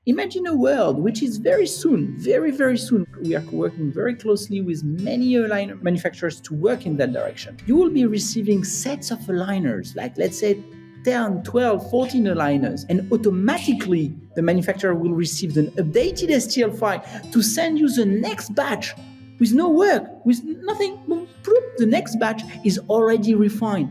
Imagine a world which is very soon, very, very soon, we are working very closely with many aligner manufacturers to work in that direction. You will be receiving sets of aligners, like let's say 10, 12, 14 aligners, and automatically the manufacturer will receive an updated STL file to send you the next batch with no work, with nothing. Boom, bloop, the next batch is already refined.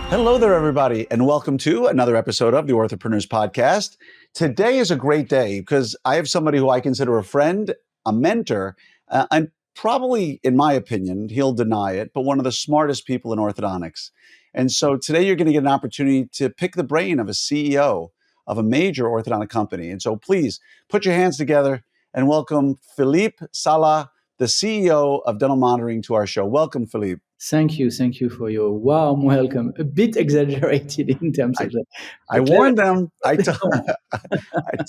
Hello there, everybody, and welcome to another episode of the Orthopreneurs podcast. Today is a great day because I have somebody who I consider a friend, a mentor, and probably, in my opinion, he'll deny it, but one of the smartest people in orthodontics. And so today you're going to get an opportunity to pick the brain of a CEO of a major orthodontic company. And so please put your hands together and welcome Philippe Salah, the CEO of Dental Monitoring, to our show. Welcome, Philippe. Thank you for your warm welcome. A bit exaggerated in terms of that. I warned them. I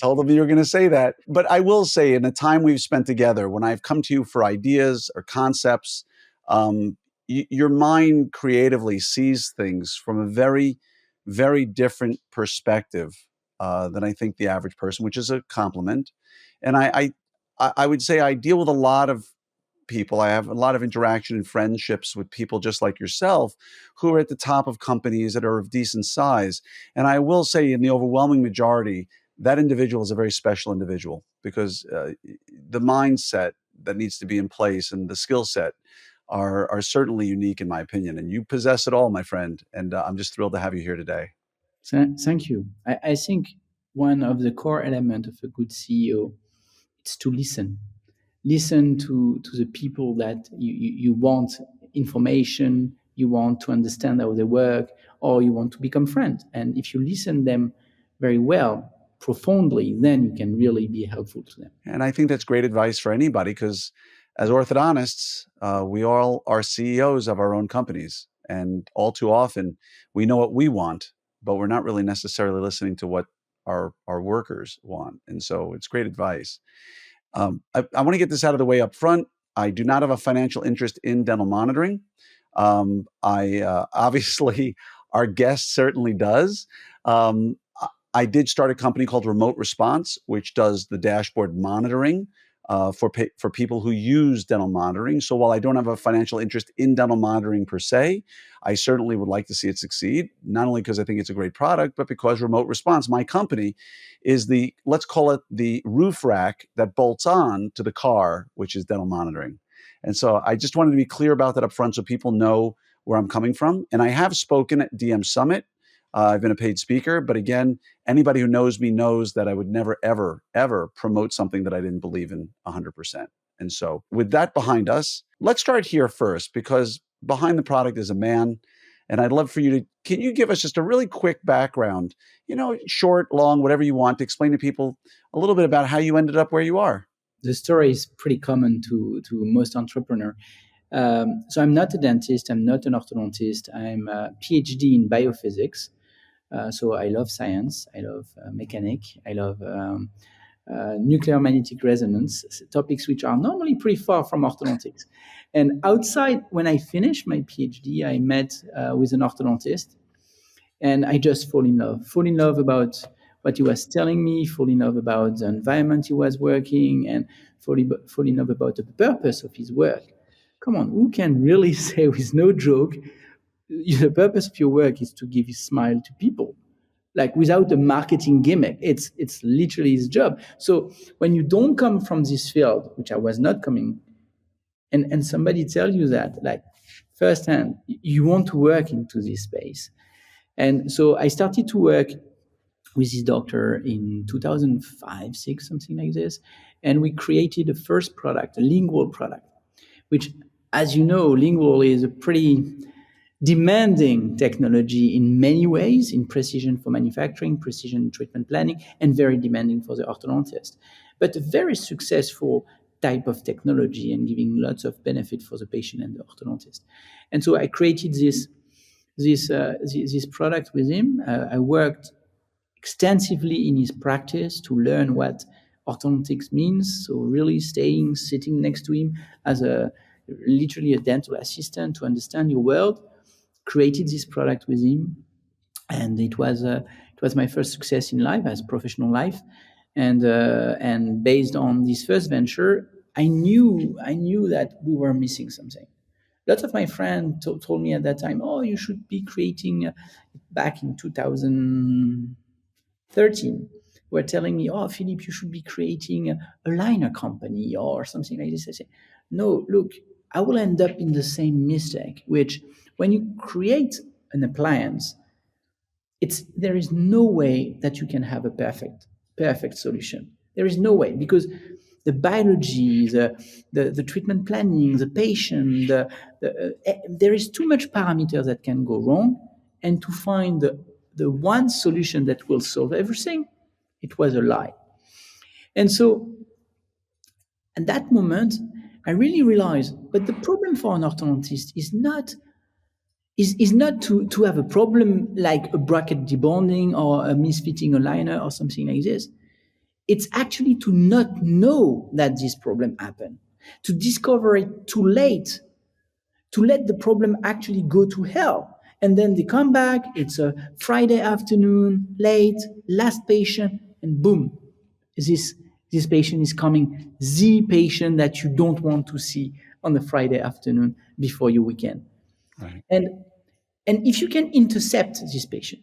told them you were going to say that. But I will say, in the time we've spent together, when I've come to you for ideas or concepts, your mind creatively sees things from a very, very different perspective than I think the average person, which is a compliment. And I would say I deal with a lot of people. I have a lot of interaction and friendships with people just like yourself who are at the top of companies that are of decent size. And I will say, in the overwhelming majority, that individual is a very special individual because the mindset that needs to be in place and the skill set are certainly unique, in my opinion. And you possess it all, my friend. And I'm just thrilled to have you here today. Thank you. I think one of the core elements of a good CEO is to listen. Listen to the people that you want information, you want to understand how they work, or you want to become friends. And if you listen them very well, profoundly, then you can really be helpful to them. And I think that's great advice for anybody because as orthodontists, we all are CEOs of our own companies. And all too often, we know what we want, but we're not really necessarily listening to what our workers want. And so it's great advice. I want to get this out of the way up front. I do not have a financial interest in dental monitoring. Obviously, our guest certainly does. I did start a company called Remote Response, which does the dashboard monitoring for people who use dental monitoring. So while I don't have a financial interest in dental monitoring per se, I certainly would like to see it succeed, not only because I think it's a great product, but because Remote Response, my company, is let's call it the roof rack that bolts on to the car, which is dental monitoring. And so I just wanted to be clear about that up front so people know where I'm coming from. And I have spoken at DM Summit. I've been a paid speaker, but again, anybody who knows me knows that I would never, ever, ever promote something that I didn't believe in 100%. And so with that behind us, let's start here first, because behind the product is a man. And I'd love for can you give us just a really quick background, short, long, whatever you want, to explain to people a little bit about how you ended up where you are? The story is pretty common to most entrepreneurs. So I'm not a dentist. I'm not an orthodontist. I'm a PhD in biophysics. So I love science. I love mechanic. I love nuclear magnetic resonance, topics which are normally pretty far from orthodontics. And outside, when I finished my PhD, I met with an orthodontist, and I just fall in love about what he was telling me, fall in love about the environment he was working, and fall in love about the purpose of his work. Come on, who can really say with no joke, the purpose of your work is to give a smile to people, like without a marketing gimmick? It's literally his job. So when you don't come from this field, which I was not coming, and somebody tells you that, like firsthand, you want to work into this space. And so I started to work with this doctor in 2005, 6, something like this. And we created the first product, a lingual product, which, as you know, lingual is a pretty demanding technology in many ways, in precision for manufacturing, precision in treatment planning, and very demanding for the orthodontist. But a very successful type of technology and giving lots of benefit for the patient and the orthodontist. And so I created this product with him. I worked extensively in his practice to learn what orthodontics means. So really sitting next to him as literally a dental assistant to understand your world. Created this product with him, and it was It was my first success in life, as professional life, and based on this first venture, I knew that we were missing something. Lots of my friends told me at that time, "Oh, you should be creating." Back in 2013, were telling me, "Oh, Philippe, you should be creating a liner company or something like this." I say, "No, look, I will end up in the same mistake, which when you create an appliance, there is no way that you can have a perfect solution. There is no way, because the biology, the treatment planning, the patient, there is too much parameters that can go wrong, and to find the one solution that will solve everything, it was a lie." And so at that moment, I really realized, but the problem for an orthodontist is not to have a problem like a bracket debonding or a misfitting a liner or something like this. It's actually to not know that this problem happened, to discover it too late, to let the problem actually go to hell. And then they come back, it's a Friday afternoon, late, last patient, and boom, this, this patient is coming, the patient that you don't want to see on the Friday afternoon before your weekend. Right. And if you can intercept this patient,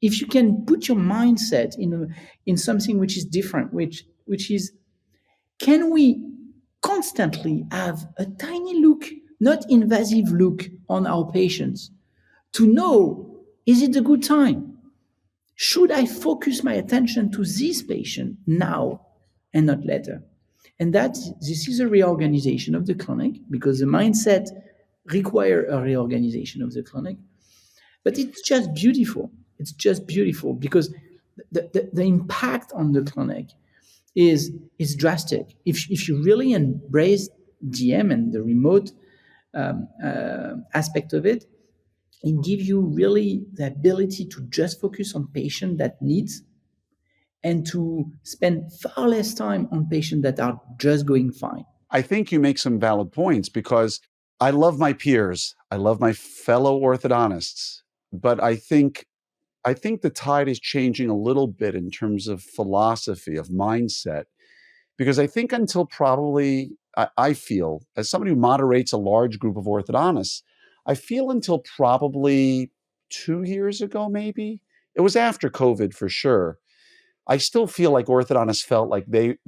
if you can put your mindset in something which is different, which is, can we constantly have a tiny look, not invasive look on our patients to know, is it a good time? Should I focus my attention to this patient now and not later? And this is a reorganization of the clinic, because the mindset require a reorganization of the clinic. But it's just beautiful. It's just beautiful because the impact on the clinic is drastic. If you really embrace DM and the remote aspect of it, it gives you really the ability to just focus on patient that needs, and to spend far less time on patients that are just going fine. I think you make some valid points because I love my peers. I love my fellow orthodontists, but I think the tide is changing a little bit in terms of philosophy, of mindset, because I think until probably I feel, as somebody who moderates a large group of orthodontists, I feel until probably 2 years ago, maybe it was after COVID for sure. I still feel like orthodontists felt like they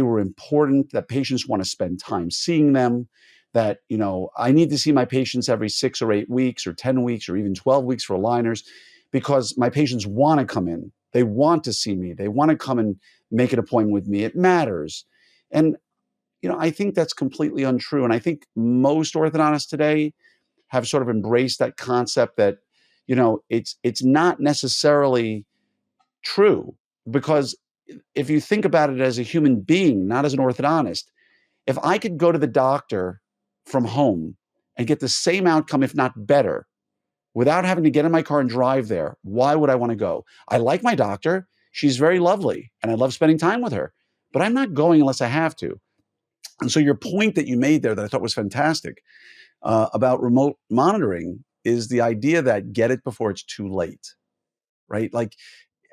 were important, that patients want to spend time seeing them, that, I need to see my patients every 6 or 8 weeks or 10 weeks or even 12 weeks for aligners because my patients want to come in. They want to see me. They want to come and make an appointment with me. It matters. And, I think that's completely untrue. And I think most orthodontists today have sort of embraced that concept that, it's not necessarily true, because if you think about it as a human being, not as an orthodontist, if I could go to the doctor from home and get the same outcome, if not better, without having to get in my car and drive there, why would I want to go? I like my doctor. She's very lovely and I love spending time with her, but I'm not going unless I have to. And so your point that you made there that I thought was fantastic about remote monitoring is the idea that get it before it's too late, right? Like,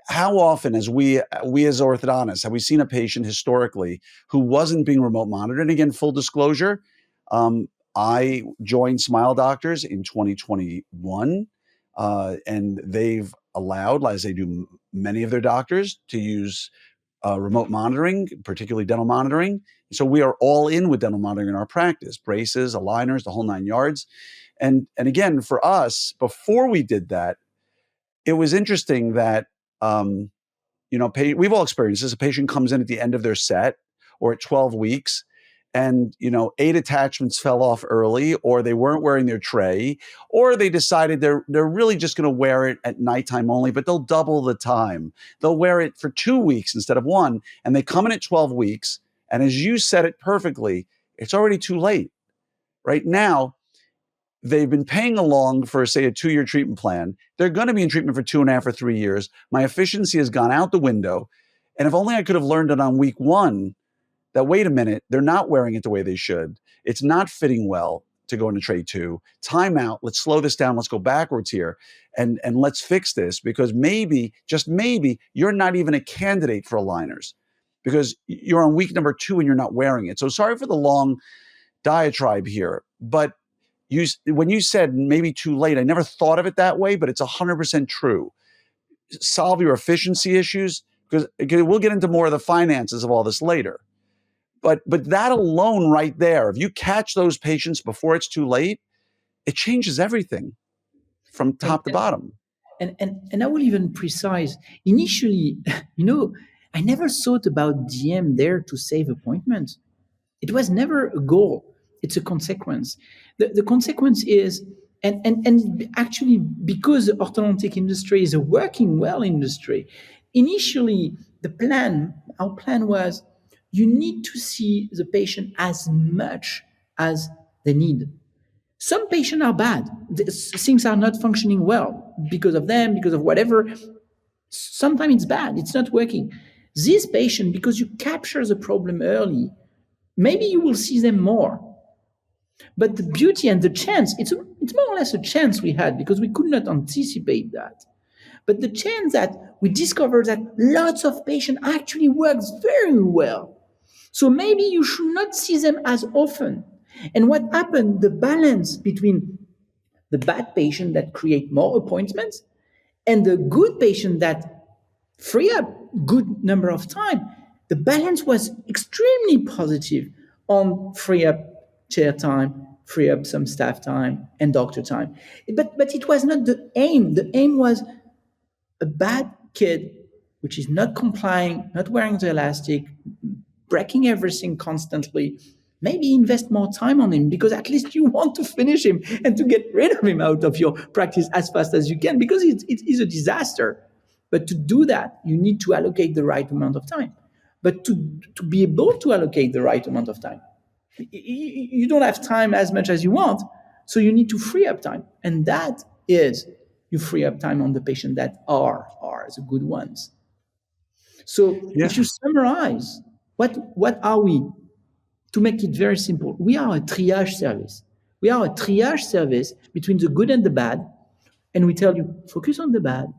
how often, as we as orthodontists, have we seen a patient historically who wasn't being remote monitored? And again, full disclosure, I joined Smile Doctors in 2021, and they've allowed, as they do many of their doctors, to use remote monitoring, particularly dental monitoring. So we are all in with dental monitoring in our practice: braces, aligners, the whole 9 yards. And again, for us, before we did that, it was interesting that, um, we've all experienced this. A patient comes in at the end of their set or at 12 weeks and, 8 attachments fell off early, or they weren't wearing their tray, or they decided they're really just going to wear it at nighttime only, but they'll double the time. They'll wear it for 2 weeks instead of 1, and they come in at 12 weeks. And as you said it perfectly, it's already too late. Right now, they've been paying along for, say, a 2-year treatment plan. They're going to be in treatment for 2.5 or 3 years. My efficiency has gone out the window. And if only I could have learned it on week 1, that, wait a minute, they're not wearing it the way they should. It's not fitting well. to go into trade two. Time out. Let's slow this down. Let's go backwards here, and let's fix this, because maybe, just maybe, you're not even a candidate for aligners because you're on week number 2 and you're not wearing it. So sorry for the long diatribe here, but when you said maybe too late, I never thought of it that way, but it's 100% true. Solve your efficiency issues, because we'll get into more of the finances of all this later. But that alone right there, if you catch those patients before it's too late, it changes everything from And top to bottom. and I will even precise. Initially, I never thought about DM there to save appointments. It was never a goal. It's a consequence. The consequence is, and actually, because the orthodontic industry is a working well industry, initially our plan was, you need to see the patient as much as they need. Some patients are bad. Things are not functioning well because of them, because of whatever. Sometimes it's bad. It's not working. This patient, because you capture the problem early, maybe you will see them more. But the beauty and the chance, it's more or less a chance we had because we could not anticipate that. But the chance that we discovered that lots of patients actually works very well. So maybe you should not see them as often. And what happened, the balance between the bad patient that create more appointments and the good patient that free up good number of time, the balance was extremely positive on free up chair time, free up some staff time and doctor time. But it was not the aim. The aim was a bad kid, which is not complying, not wearing the elastic, breaking everything constantly. Maybe invest more time on him because at least you want to finish him and to get rid of him out of your practice as fast as you can, because it is a disaster. But to do that, you need to allocate the right amount of time. But to be able to allocate the right amount of time, you don't have time as much as you want. So you need to free up time. And that is, you free up time on the patient that are the good ones. So Yeah. if you summarize, what are we? To make it very simple, we are a triage service. We are a triage service between the good and the bad, and we tell you, focus on the bad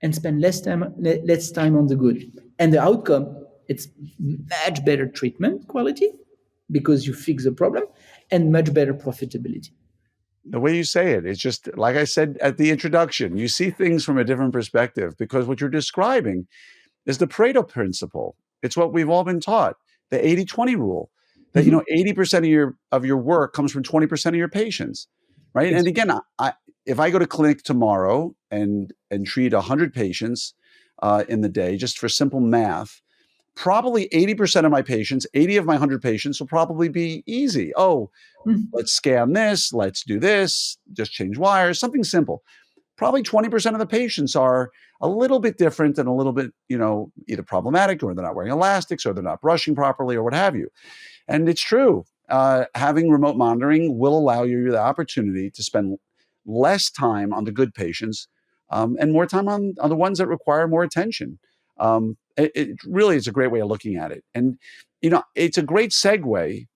and spend less time on the good. And the outcome, it's much better treatment quality because you fix the problem, and much better profitability. The way you say it, it's just like I said at the introduction, you see things from a different perspective, because what you're describing is the Pareto principle. It's what we've all been taught, the 80-20 rule, that 80% of your work comes from 20% of your patients, right? And again, if I go to clinic tomorrow and treat 100 patients in the day, just for simple math, probably 80% of my patients, 80 of my 100 patients will probably be easy. Oh, let's scan this, let's do this, just change wires, something simple. Probably 20% of the patients are a little bit different and a little bit, either problematic, or they're not wearing elastics, or they're not brushing properly, or what have you. And it's true. Having remote monitoring will allow you the opportunity to spend less time on the good patients and more time on the ones that require more attention. It really is a great way of looking at it. And, it's a great segue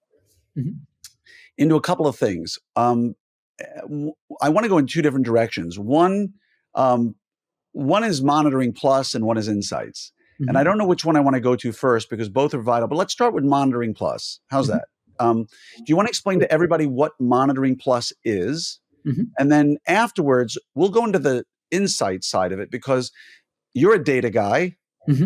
into a couple of things. I want to go in two different directions. One is monitoring plus and one is insights. And I don't know which one I want to go to first because both are vital, but let's start with monitoring plus. How's that? Do you want to explain to everybody what monitoring plus is? And then afterwards, we'll go into the insight side of it, because you're a data guy.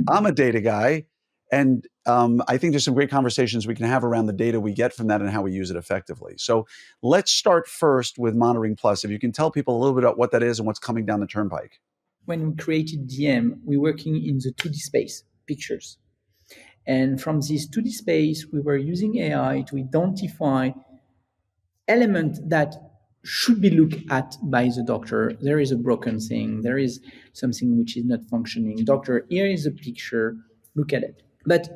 I'm a data guy. And I think there's some great conversations we can have around the data we get from that and how we use it effectively. So let's start first with monitoring plus. If you can tell people a little bit about what that is and what's coming down the turnpike. When we created DM, we're working in the 2D space, pictures. And from this 2D space, we were using AI to identify elements that should be looked at by the doctor. There is a broken thing. There is something which is not functioning. Doctor, here is a picture. Look at it. But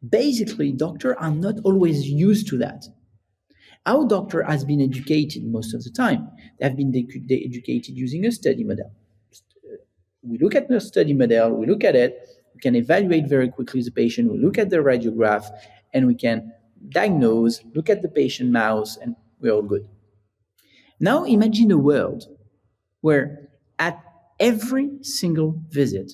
basically, doctors are not always used to that. Our doctor has been educated most of the time. They have been educated using a study model. We look at the study model, we look at it, we can evaluate very quickly the patient, we look at the radiograph, and we can diagnose, look at the patient mouse, and we're all good. Now imagine a world where at every single visit,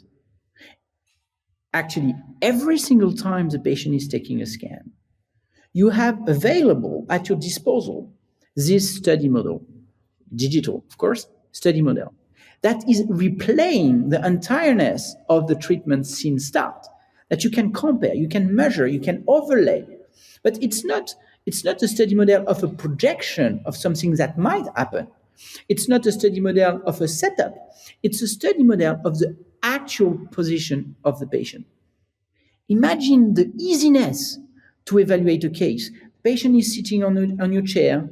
actually every single time the patient is taking a scan, you have available at your disposal this study model, digital, of course, study model, that is replaying the entireness of the treatment since start, that you can compare, you can measure, you can overlay. But it's not a study model of a projection of something that might happen. It's not a study model of a setup. It's a study model of the actual position of the patient. Imagine the easiness to evaluate a case. The patient is sitting on your chair.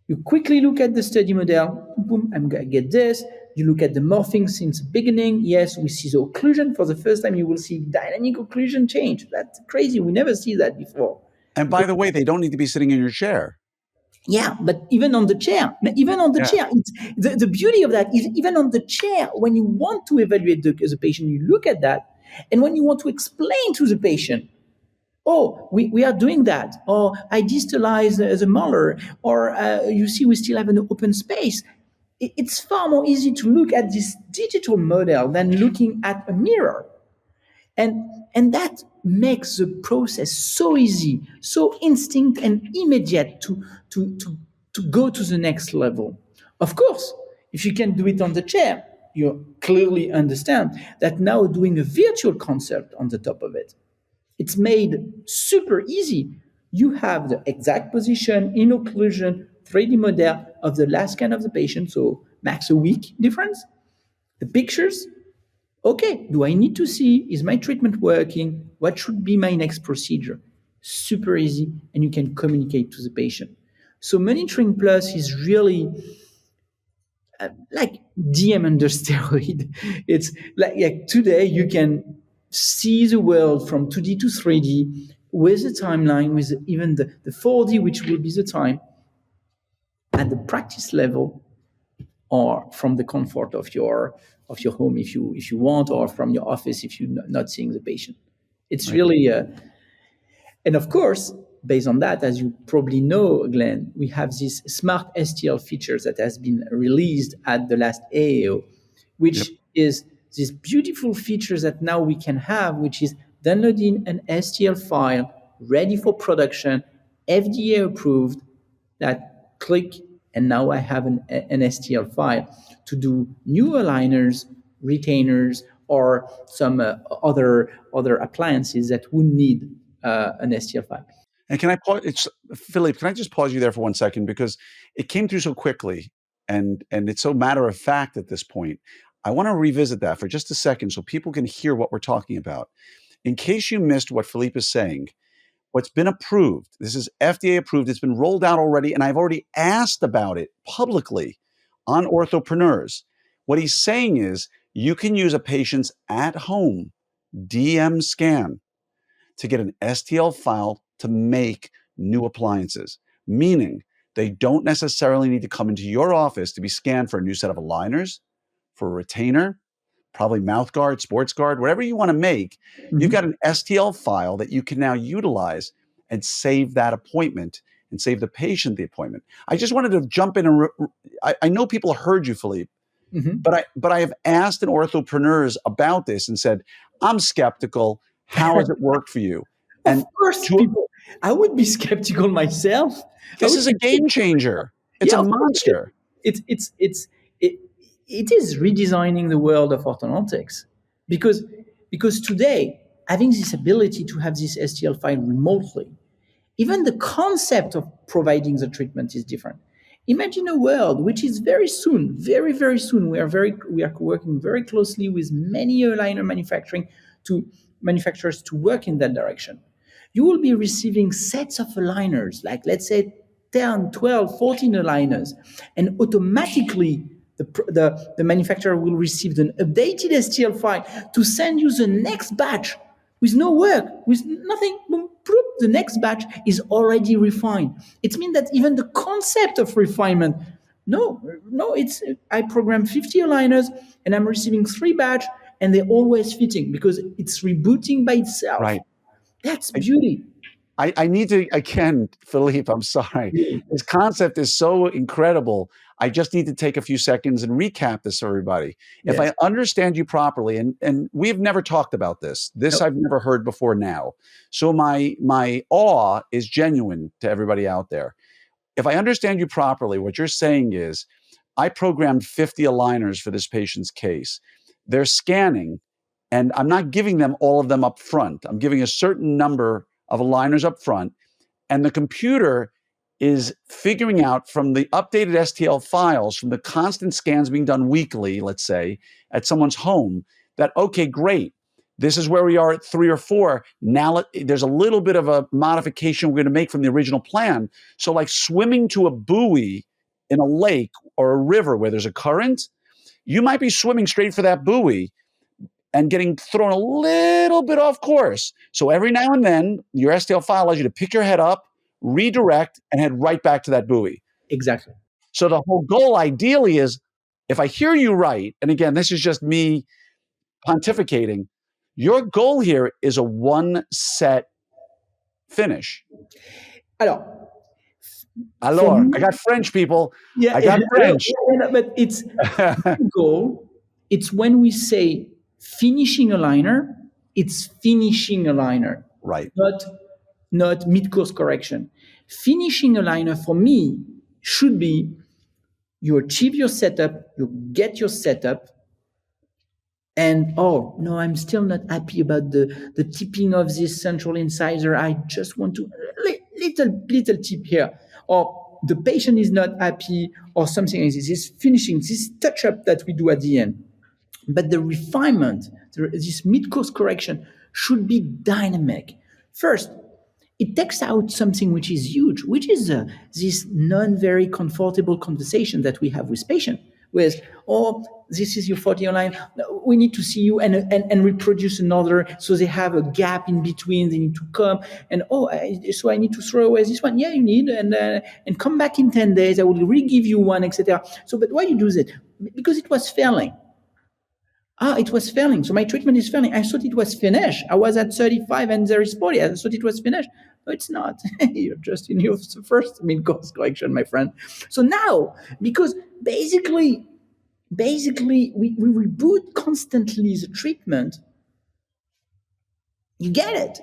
You quickly look at the study model. Boom, I'm going to get this. You look at the morphing since the beginning. Yes, we see the occlusion. For the first time, you will see dynamic occlusion change. That's crazy. We never see that before. And by the way, they don't need to be sitting in your chair. Yeah, but even on the chair, the beauty of that is even on the chair, when you want to evaluate the patient, you look at that. And when you want to explain to the patient, oh, we are doing that, or I distalize the molar, or you see we still have an open space. It's far more easy to look at this digital model than looking at a mirror. And that makes the process so easy, so instinct and immediate to go to the next level. Of course, if you can do it on the chair, you clearly understand that now doing a virtual consult on the top of it, it's made super easy. You have the exact position in occlusion, 3D model of the last scan of the patient, so max a week difference. The pictures, okay, do I need to see, is my treatment working? What should be my next procedure? Super easy, and you can communicate to the patient. So Monitoring Plus is really like DM under steroid. It's like today you can see the world from 2D to 3D with the timeline, with even the 4D, which will be the time, at the practice level, or from the comfort of your home if you want, or from your office if you're not seeing the patient. It's Right. really and of course, based on that, as you probably know, Glenn, we have this smart STL features that has been released at the last AAO, Yep. which is this beautiful feature that now we can have, which is downloading an STL file ready for production, FDA approved, that click, and now I have an STL file to do new aligners, retainers, or some other appliances that would need an STL file. And can I pause? Philippe, can I just pause you there for 1 second? Because it came through so quickly and it's so matter of fact at this point. I want to revisit that for just a second so people can hear what we're talking about. In case you missed what Philippe is saying, what's been approved, this is FDA approved, it's been rolled out already, and I've already asked about it publicly on Orthopreneurs. What he's saying is you can use a patient's at home DM scan to get an STL file to make new appliances, meaning they don't necessarily need to come into your office to be scanned for a new set of aligners, for a retainer, probably mouth guard, sports guard, whatever you want to make. You've got an STL file that you can now utilize and save that appointment and save the patient the appointment. I just wanted to jump in and I know people heard you, Philippe, but I have asked an Orthopreneurs about this and said, I'm skeptical. How has it worked for you? Of And course, people. I would be skeptical myself. I this would is a be game changer. It's Yeah, a of course it is. monster. It, it is redesigning the world of orthodontics, because today having this ability to have this STL file remotely, even the concept of providing the treatment is different. Imagine a world which is very soon, very very soon. We are working very closely with many aligner manufacturers to work in that direction. You will be receiving sets of aligners, like let's say 10, 12, 14 aligners, and automatically the manufacturer will receive an updated STL file to send you the next batch with no work, with nothing. Boom, bloop, the next batch is already refined. It means that even the concept of refinement, no, it's I program 50 aligners and I'm receiving 3 batch and they're always fitting because it's rebooting by itself. Right. That's beauty. I need to, again, Philippe, I'm sorry. This concept is so incredible. I just need to take a few seconds and recap this for everybody. If Yes. I understand you properly, and we've never talked about this. This No, I've never heard before now. So my awe is genuine to everybody out there. If I understand you properly, what you're saying is, I programmed 50 aligners for this patient's case. They're scanning, and I'm not giving them all of them up front. I'm giving a certain number of aligners up front, and the computer is figuring out from the updated STL files, from the constant scans being done weekly, let's say, at someone's home, that, okay, great. This is where we are at 3 or 4. Now there's a little bit of a modification we're going to make from the original plan. So, like swimming to a buoy in a lake or a river where there's a current, you might be swimming straight for that buoy and getting thrown a little bit off course. So every now and then, your STL file allows you to pick your head up, redirect, and head right back to that buoy. exactly. So the whole goal ideally is, if I hear you right, and again, this is just me pontificating, your goal here is a one set finish. Alors, for Alors, me, I got French people. yeah, I got French. but it's the goal. It's when we say finishing a liner, it's finishing a liner, Right. not mid-course correction. Finishing a liner for me should be you achieve your setup, you get your setup, and oh no, I'm still not happy about the tipping of this central incisor. I just want to little tip here, or the patient is not happy, or something like this. This finishing, this touch up that we do at the end. But the refinement, this mid-course correction should be dynamic. First, it takes out something which is huge, which is this non-very comfortable conversation that we have with patient, with, oh, this is your 40 line, we need to see you and reproduce another, so they have a gap in between, they need to come, and so I need to throw away this one, yeah, you need, and come back in 10 days, I will re-give you one, etc. So, but why you do that? Because it was failing. It was failing. So my treatment is failing. I thought it was finished. I was at 35 and there is 40. I thought it was finished. No, it's not. You're just in your first mid-course correction, my friend. So now, because basically we reboot constantly the treatment, you get it.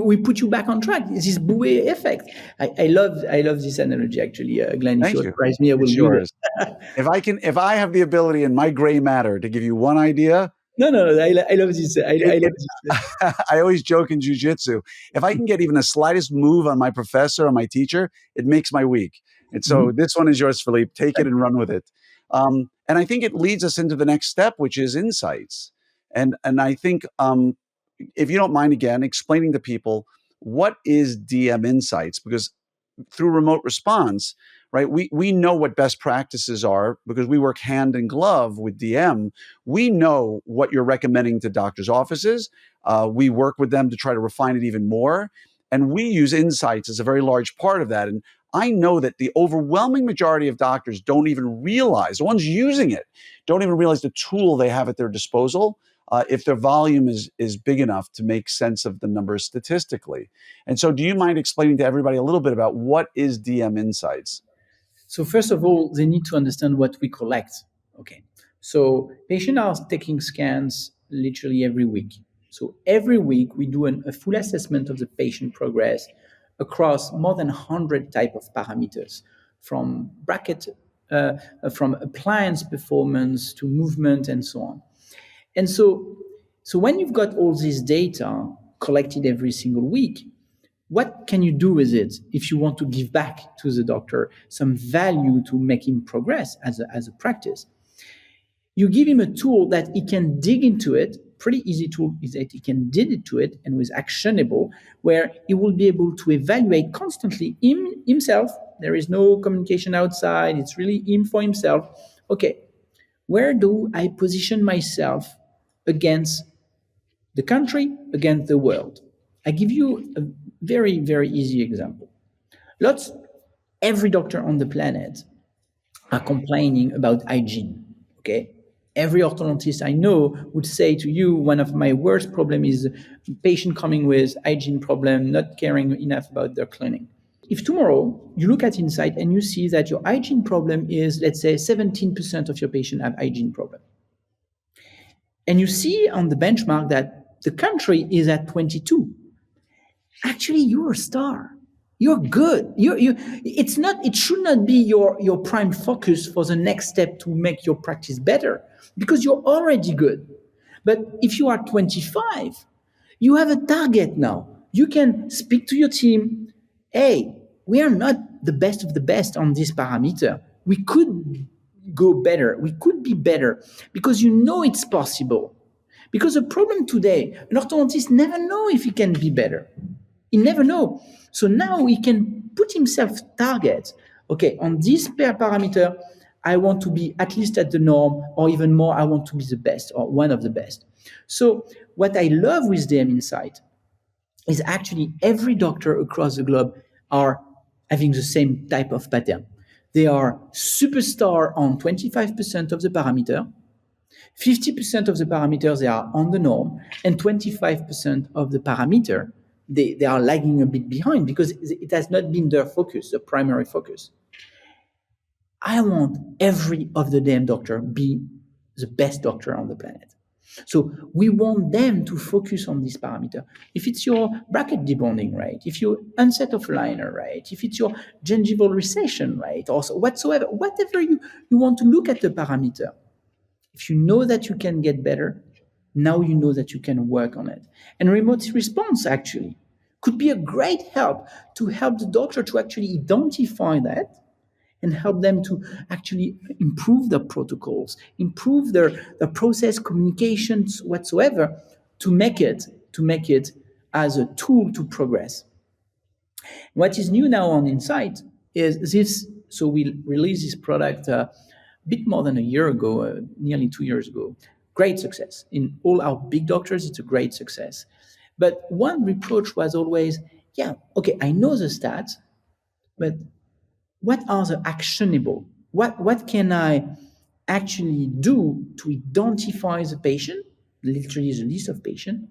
We put you back on track. This buoy effect. I love this analogy, actually, Glenn. If Thank you you. surprise me, I will It's do yours. it. If I have the ability in my gray matter to give you one idea, No. I love this. I it, love it, this. I always joke in jujitsu, if I can get even the slightest move on my professor or my teacher, it makes my week. And so Mhm. this one is yours, Philippe. Take it and run with it. And I think it leads us into the next step, which is insights. And I think, if you don't mind, again, explaining to people what is DM Insights, because through remote response, right, we know what best practices are because we work hand in glove with DM. We know what you're recommending to doctors' offices. We work with them to try to refine it even more. And we use insights as a very large part of that. And I know that the overwhelming majority of doctors don't even realize, the ones using it, don't even realize the tool they have at their disposal, if their volume is big enough to make sense of the numbers statistically. And so do you mind explaining to everybody a little bit about what is DM Insights? So first of all, they need to understand what we collect. Okay. So patients are taking scans literally every week. So every week we do a full assessment of the patient progress across more than 100 type of parameters, from bracket, from appliance performance to movement and so on. And so when you've got all this data collected every single week, what can you do with it if you want to give back to the doctor some value to make him progress as a practice? You give him a tool that he can dig into it. Pretty easy tool is that he can dig into it and with actionable, where he will be able to evaluate constantly himself. There is no communication outside. It's really him for himself. Okay, where do I position myself against the country, against the world? I give you a very, very easy example. Every doctor on the planet are complaining about hygiene. Okay, every orthodontist I know would say to you, one of my worst problem is patient coming with hygiene problem, not caring enough about their cleaning. if tomorrow you look at Insight and you see that your hygiene problem is, let's say, 17% of your patients have hygiene problem, and you see on the benchmark that the country is at 22, actually you're a star. You're good. It should not be your prime focus for the next step to make your practice better, because you're already good. But if you are 25, you have a target now. You can speak to your team. Hey, we are not the best of the best on this parameter. We could go better. We could be better, because you know it's possible. Because the problem today, an orthodontist never know if he can be better. He never know. So now he can put himself targets. Okay, on this parameter, I want to be at least at the norm, or even more, I want to be the best or one of the best. So what I love with DM Insight is actually every doctor across the globe are having the same type of pattern. They are superstar on 25% of the parameter, 50% of the parameters they are on the norm, and 25% of the parameter they are lagging a bit behind because it has not been their focus, the primary focus. I want every of the damn doctor be the best doctor on the planet. So we want them to focus on this parameter. If it's your bracket debonding rate, if you onset of liner rate, if it's your gingival recession rate, or whatsoever, whatever you want to look at the parameter, if you know that you can get better, now you know that you can work on it. And remote response actually could be a great help to help the doctor to actually identify that and help them to actually improve their protocols, improve their process communications whatsoever, to make it as a tool to progress. What is new now on Insight is this. So we released this product a bit more than a year ago, nearly 2 years ago. Great success. In all our big doctors, it's a great success. But one reproach was always, yeah, okay, I know the stats, but what are the actionable? What can I actually do to identify the patient, literally the list of patients,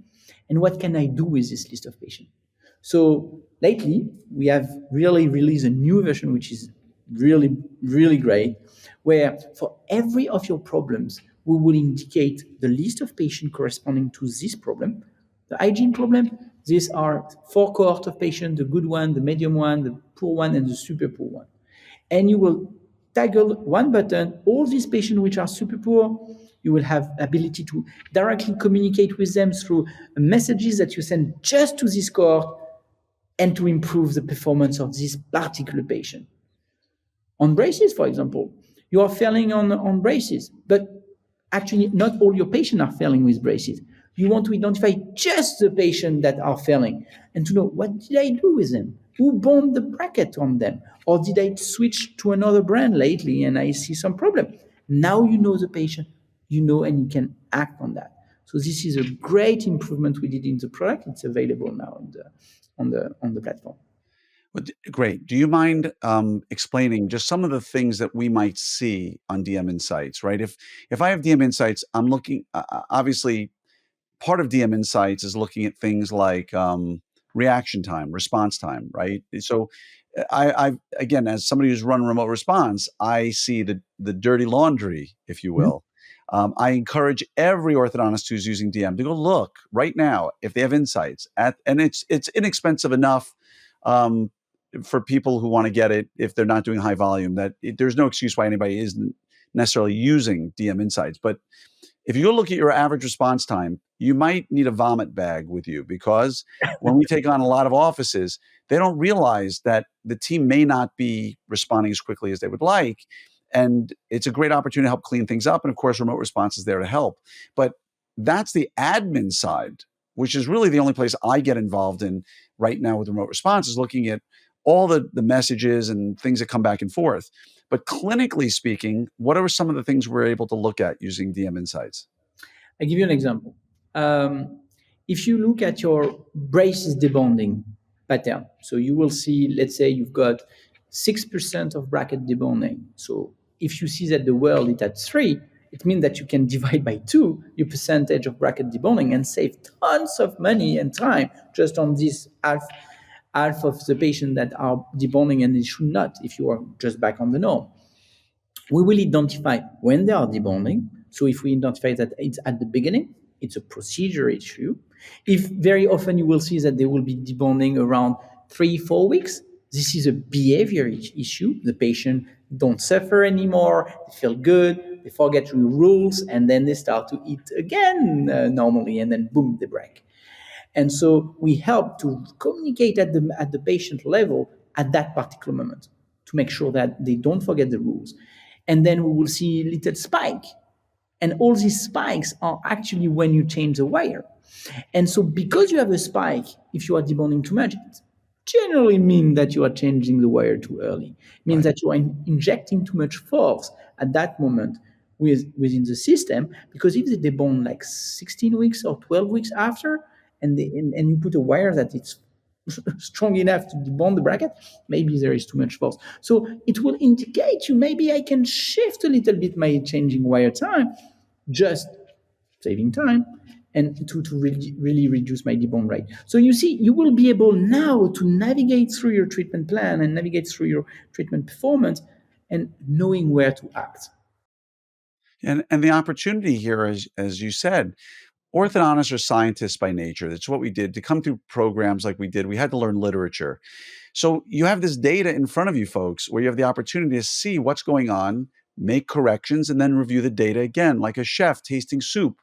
and what can I do with this list of patients? So lately, we have really released a new version, which is really, really great, where for every of your problems, we will indicate the list of patients corresponding to this problem. The hygiene problem, these are 4 cohorts of patients, the good one, the medium one, the poor one, and the super poor one. And you will toggle one button, all these patients which are super poor, you will have ability to directly communicate with them through messages that you send just to this cohort and to improve the performance of this particular patient. On braces, for example, you are failing on braces, but actually not all your patients are failing with braces. You want to identify just the patients that are failing and to know, what did I do with them? Who bond the bracket on them? Or did I switch to another brand lately and I see some problem? Now you know the patient, you know, and you can act on that. So this is a great improvement we did in the product. It's available now on the platform. Great. Do you mind explaining just some of the things that we might see on DM Insights, right? If I have DM Insights, I'm looking, obviously, part of DM Insights is looking at things like reaction time, response time, right? So I again, as somebody who's run remote response, I see the dirty laundry, if you will. I encourage every orthodontist who's using DM to go look right now if they have insights and it's inexpensive enough for people who want to get it if they're not doing high volume. There's no excuse why anybody isn't necessarily using DM Insights, but if you go look at your average response time, you might need a vomit bag with you, because when we take on a lot of offices, they don't realize that the team may not be responding as quickly as they would like. And it's a great opportunity to help clean things up. And of course, remote response is there to help. But that's the admin side, which is really the only place I get involved in right now with remote response, is looking at all the messages and things that come back and forth. But clinically speaking, what are some of the things we're able to look at using DM Insights? I'll give you an example. If you look at your braces debonding pattern, so you will see, let's say you've got 6% of bracket debonding. So if you see that the world is at 3, it means that you can divide by 2 your percentage of bracket debonding and save tons of money and time just on this half half of the patients that are debonding and they should not if you are just back on the norm. We will identify when they are debonding. So if we identify that it's at the beginning, it's a procedure issue. If very often you will see that they will be debonding around 3-4 weeks, this is a behavior issue. The patient don't suffer anymore, they feel good, they forget the rules, and then they start to eat again normally, and then boom, they break. And so we help to communicate at the patient level at that particular moment to make sure that they don't forget the rules. And then we will see a little spike. And all these spikes are actually when you change the wire. And so because you have a spike, if you are debonding too much, it generally means that you are changing the wire too early. It means Right. that you are injecting too much force at that moment within the system, because if they debond like 16 weeks or 12 weeks after, and you put a wire that it's strong enough to debond the bracket, maybe there is too much force. So it will indicate you maybe I can shift a little bit my changing wire time, just saving time, and to really reduce my debond rate. So you see, you will be able now to navigate through your treatment plan and navigate through your treatment performance and knowing where to act. And the opportunity here, as you said, orthodontists are scientists by nature. That's what we did. To come through programs like we did, we had to learn literature. So you have this data in front of you, folks, where you have the opportunity to see what's going on, make corrections, and then review the data again, like a chef tasting soup,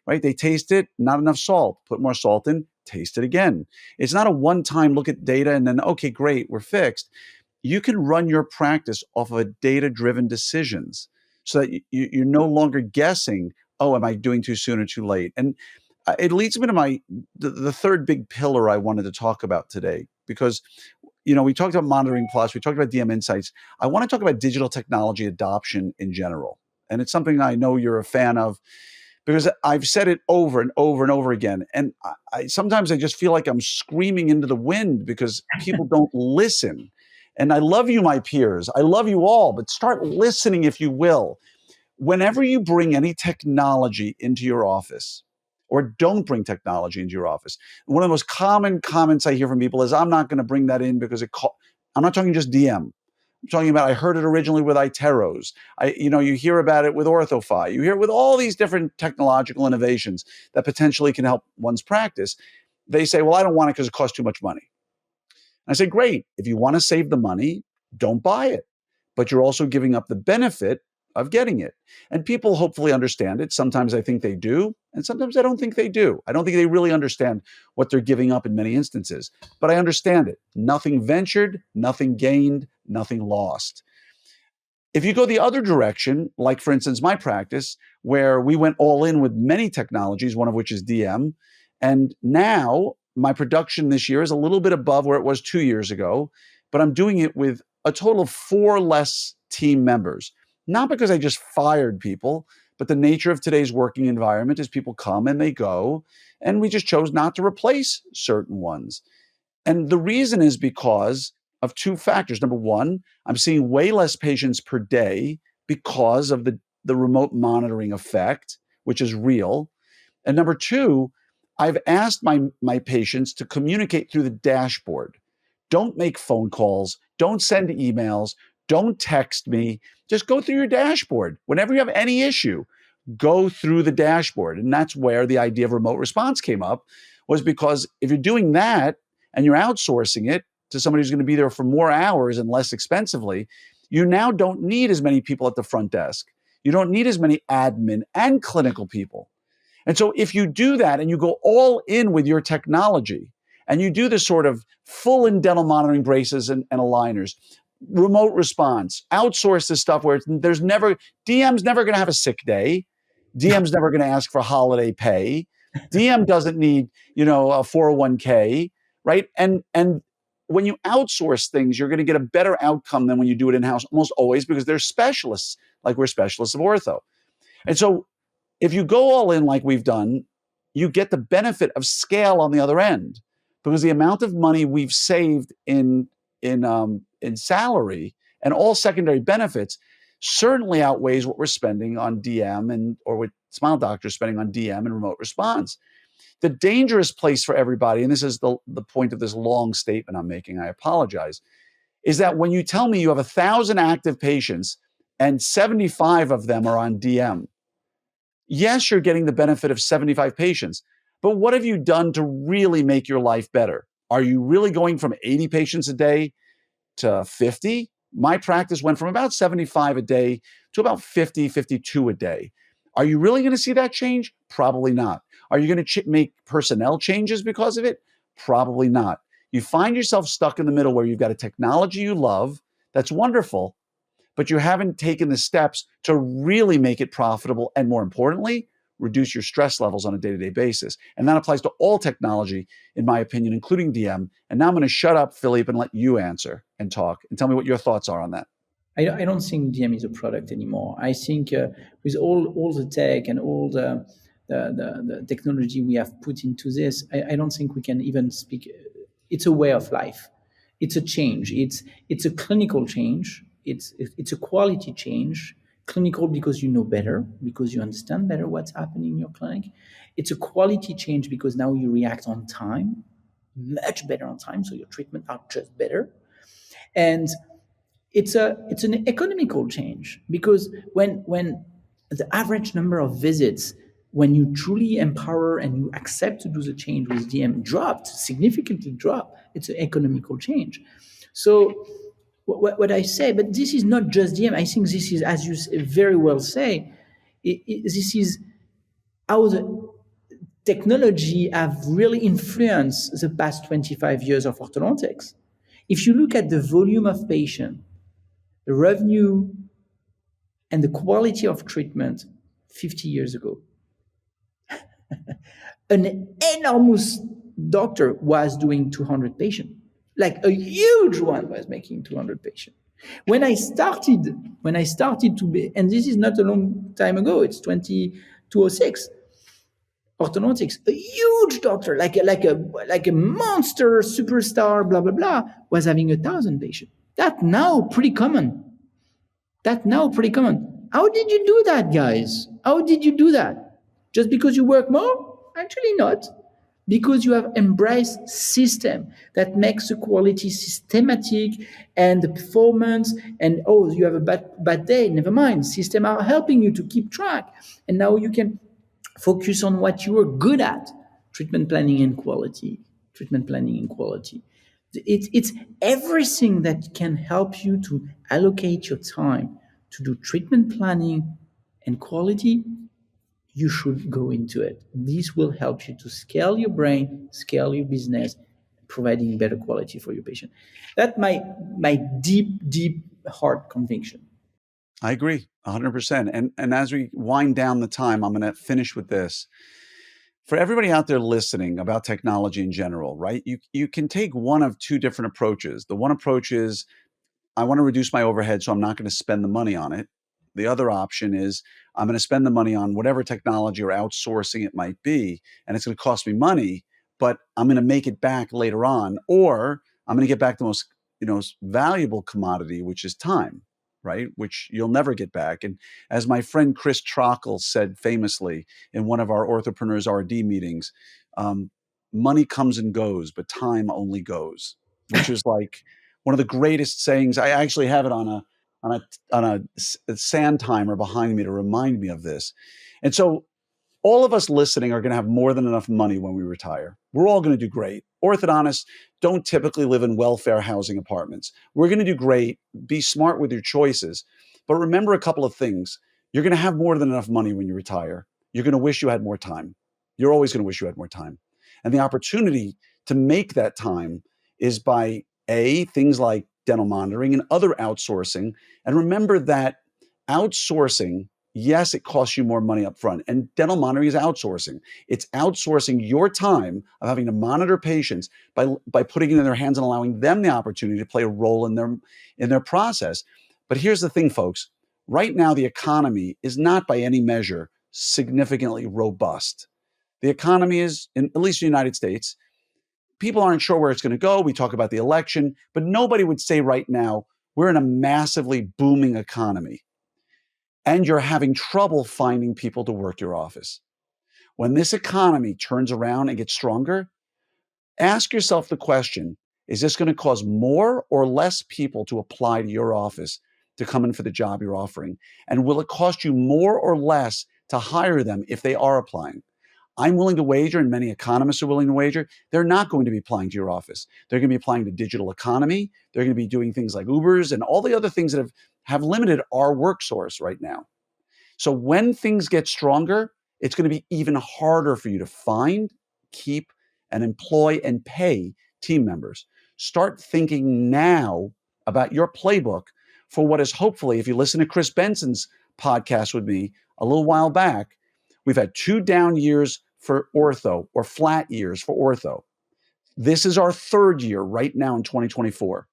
right? They taste it, not enough salt, put more salt in, taste it again. It's not a one-time look at data and then, okay, great, we're fixed. You can run your practice off of a data-driven decisions so that you're no longer guessing, oh, am I doing too soon or too late? And it leads me to the third big pillar I wanted to talk about today, because we talked about Monitoring Plus, we talked about DM Insights. I want to talk about digital technology adoption in general. And it's something I know you're a fan of, because I've said it over and over and over again. And sometimes I just feel like I'm screaming into the wind because people don't listen. And I love you, my peers. I love you all, but start listening if you will. Whenever you bring any technology into your office, or don't bring technology into your office, one of the most common comments I hear from people is, I'm not going to bring that in because I'm not talking just DM. I'm talking about, I heard it originally with iTeros. You hear about it with OrthoFi. You hear it with all these different technological innovations that potentially can help one's practice. They say, well, I don't want it because it costs too much money. I say, great. If you want to save the money, don't buy it. But you're also giving up the benefit of getting it. And people hopefully understand it. Sometimes I think they do, and sometimes I don't think they do. I don't think they really understand what they're giving up in many instances. But I understand it. Nothing ventured, nothing gained, nothing lost. If you go the other direction, like for instance, my practice, where we went all in with many technologies, one of which is DM, and now my production this year is a little bit above where it was 2 years ago, but I'm doing it with a total of 4 less team members. Not because I just fired people, but the nature of today's working environment is people come and they go, and we just chose not to replace certain ones. And the reason is because of 2 factors. Number 1, I'm seeing way less patients per day because of the remote monitoring effect, which is real. And number 2, I've asked my patients to communicate through the dashboard. Don't make phone calls, don't send emails, don't text me. Just go through your dashboard. Whenever you have any issue, go through the dashboard. And that's where the idea of remote response came up, was because if you're doing that and you're outsourcing it to somebody who's going to be there for more hours and less expensively, you now don't need as many people at the front desk. You don't need as many admin and clinical people. And so if you do that and you go all in with your technology and you do this sort of full in dental monitoring braces and aligners, remote response, outsource this stuff where DM's never going to have a sick day. DM's never going to ask for holiday pay. DM doesn't need, a 401k, right? And when you outsource things, you're going to get a better outcome than when you do it in-house, almost always, because they're specialists, like we're specialists of ortho. And so if you go all in like we've done, you get the benefit of scale on the other end, because the amount of money we've saved in salary and all secondary benefits certainly outweighs what we're spending on DM or what Smile Doctor is spending on DM and remote response. The dangerous place for everybody, and this is the point of this long statement I'm making, I apologize, is that when you tell me you have 1,000 active patients and 75 of them are on DM, yes, you're getting the benefit of 75 patients, but what have you done to really make your life better? Are you really going from 80 patients a day to 50? My practice went from about 75 a day to about 50, 52 a day. Are you really going to see that change? Probably not. Are you going to make personnel changes because of it? Probably not. You find yourself stuck in the middle where you've got a technology you love that's wonderful, but you haven't taken the steps to really make it profitable and, more importantly, reduce your stress levels on a day-to-day basis. And that applies to all technology, in my opinion, including DM. And now I'm going to shut up, Philippe, and let you answer and talk and tell me what your thoughts are on that. I don't think DM is a product anymore. I think with all the tech and all the technology we have put into this, I don't think we can even speak. It's a way of life. It's a change. It's a clinical change. It's a quality change. Clinical because you know better, because you understand better what's happening in your clinic. It's a quality change because now you react on time, much better on time, so your treatment are just better. And it's an economical change because when the average number of visits, when you truly empower and you accept to do the change with DM dropped, significantly dropped, it's an economical change. So what I say, but this is not just DM. I think this is, as you very well say, this is how the technology have really influenced the past 25 years of orthodontics. If you look at the volume of patient, the revenue, and the quality of treatment 50 years ago, an enormous doctor was doing 200 patients, like a huge one was making 200 patients. When I started to be, and this is not a long time ago, it's 2206, orthodontics, a huge doctor, like a monster superstar, blah blah blah, was having 1,000 patients. That now pretty common. How did you do that, guys? How did you do that? Just because you work more? Actually, not. Because you have embraced system that makes the quality systematic and the performance. And oh, you have a bad day. Never mind. System are helping you to keep track. And now you can focus on what you are good at: treatment planning and quality. Treatment planning and quality. It's everything that can help you to allocate your time to do treatment planning and quality. You should go into it. This will help you to scale your brain, scale your business, providing better quality for your patient. That's my deep heart conviction. I agree 100%. And as we wind down the time, I'm going to finish with this. For everybody out there listening about technology in general, right? You can take one of two different approaches. The one approach is, I want to reduce my overhead, so I'm not going to spend the money on it. The other option is, I'm going to spend the money on whatever technology or outsourcing it might be, and it's going to cost me money, but I'm going to make it back later on, or I'm going to get back the most, valuable commodity, which is time, right? Which you'll never get back. And as my friend Chris Trockle said famously in one of our Orthopreneurs RD meetings, money comes and goes, but time only goes, which is like one of the greatest sayings. I actually have it on a sand timer behind me to remind me of this. And so all of us listening are going to have more than enough money when we retire. We're all going to do great. Orthodontists don't typically live in welfare housing apartments. We're going to do great. Be smart with your choices. But remember a couple of things. You're going to have more than enough money when you retire. You're going to wish you had more time. You're always going to wish you had more time. And the opportunity to make that time is by things like dental monitoring and other outsourcing. And remember that outsourcing, yes, it costs you more money up front. And dental monitoring is outsourcing. It's outsourcing your time of having to monitor patients by putting it in their hands and allowing them the opportunity to play a role in their process. But here's the thing, folks. Right now, the economy is not by any measure significantly robust. The economy is, at least in the United States, people aren't sure where it's going to go. We talk about the election, but nobody would say right now we're in a massively booming economy and you're having trouble finding people to work your office. When this economy turns around and gets stronger, ask yourself the question, is this going to cause more or less people to apply to your office to come in for the job you're offering? And will it cost you more or less to hire them if they are applying? I'm willing to wager, and many economists are willing to wager, they're not going to be applying to your office. They're going to be applying to digital economy. They're going to be doing things like Ubers and all the other things that have limited our work source right now. So when things get stronger, it's going to be even harder for you to find, keep, and employ and pay team members. Start thinking now about your playbook for what is hopefully, if you listen to Chris Benson's podcast with me a little while back, we've had 2 down years for ortho or flat years for ortho. This is our 3rd year right now in 2024.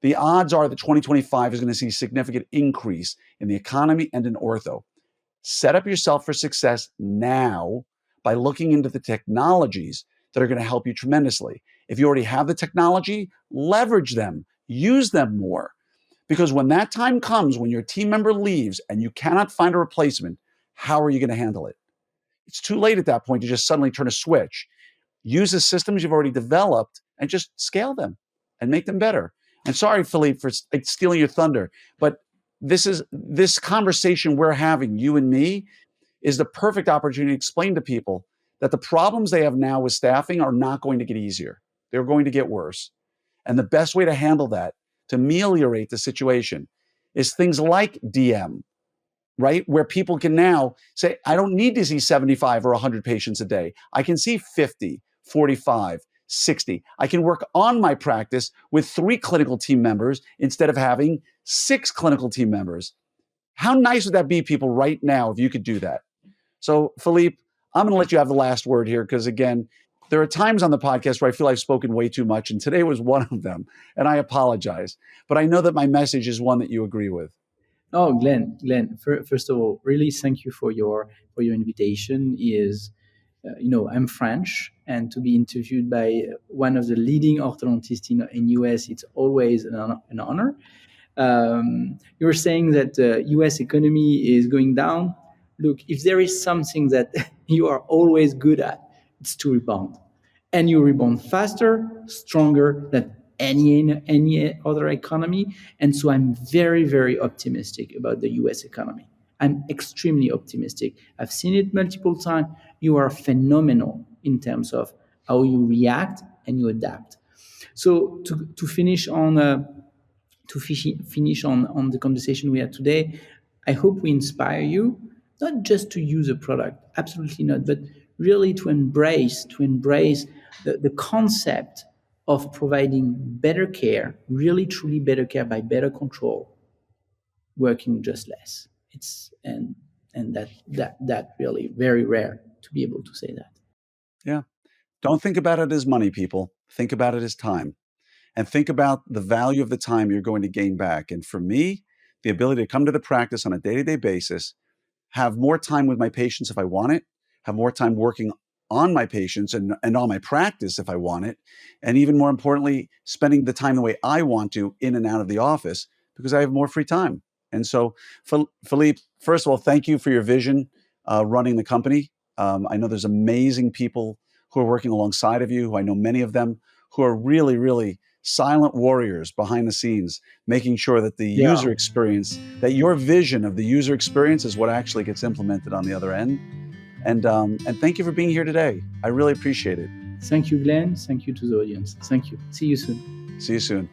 The odds are that 2025 is going to see a significant increase in the economy and in ortho. Set up yourself for success now by looking into the technologies that are going to help you tremendously. If you already have the technology, leverage them, use them more. Because when that time comes, when your team member leaves and you cannot find a replacement, how are you going to handle it? It's too late at that point to just suddenly turn a switch. Use the systems you've already developed and just scale them and make them better. And sorry, Philippe, for stealing your thunder, but this conversation we're having, you and me, is the perfect opportunity to explain to people that the problems they have now with staffing are not going to get easier. They're going to get worse. And the best way to handle that, to ameliorate the situation, is things like DM, right? Where people can now say, I don't need to see 75 or 100 patients a day. I can see 50, 45, 60. I can work on my practice with 3 clinical team members instead of having 6 clinical team members. How nice would that be, people, right now, if you could do that? So, Philippe, I'm going to let you have the last word here because, again, there are times on the podcast where I feel I've spoken way too much, and today was one of them, and I apologize. But I know that my message is one that you agree with. Oh, Glenn. First of all, really thank you for your invitation. I'm French, and to be interviewed by one of the leading orthodontists in US, it's always an honor. You're saying that the US economy is going down. Look, if there is something that you are always good at, it's to rebound. And you rebound faster, stronger than any other economy. And so I'm very, very optimistic about the US economy. I'm extremely optimistic. I've seen it multiple times. You are phenomenal in terms of how you react and you adapt. So to finish on the conversation we had today, I hope we inspire you not just to use a product, absolutely not, but really to embrace the concept of providing better care, really truly better care by better control, working just less. And that really very rare to be able to say that. Yeah. Don't think about it as money, people. Think about it as time. And think about the value of the time you're going to gain back. And for me, the ability to come to the practice on a day-to-day basis, have more time with my patients if I want it, have more time working on my patients and on my practice if I want it, and even more importantly, spending the time the way I want to in and out of the office because I have more free time. And so, Philippe, first of all, thank you for your vision running the company. I know there's amazing people who are working alongside of you, who I know many of them, who are really, really silent warriors behind the scenes, making sure that the Yeah. user experience, that your vision of the user experience is what actually gets implemented on the other end. And thank you for being here today. I really appreciate it. Thank you, Glenn. Thank you to the audience. Thank you. See you soon. See you soon.